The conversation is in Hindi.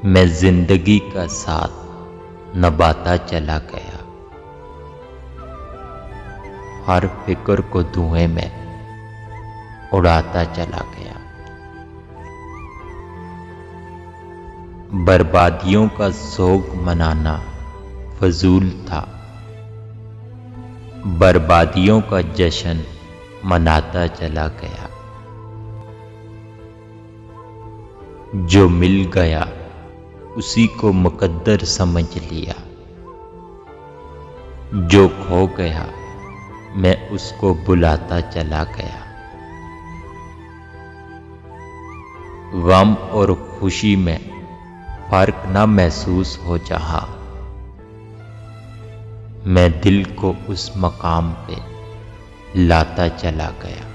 मैं जिंदगी का साथ नभाता चला गया, हर फिक्र को धुएं में उड़ाता चला गया। बर्बादियों का शोक मनाना फजूल था, बर्बादियों का जश्न मनाता चला गया। जो मिल गया उसी को मुकद्दर समझ लिया, जो खो गया मैं उसको बुलाता चला गया। गम और खुशी में फर्क न महसूस हो जहां, मैं दिल को उस मकाम पे लाता चला गया।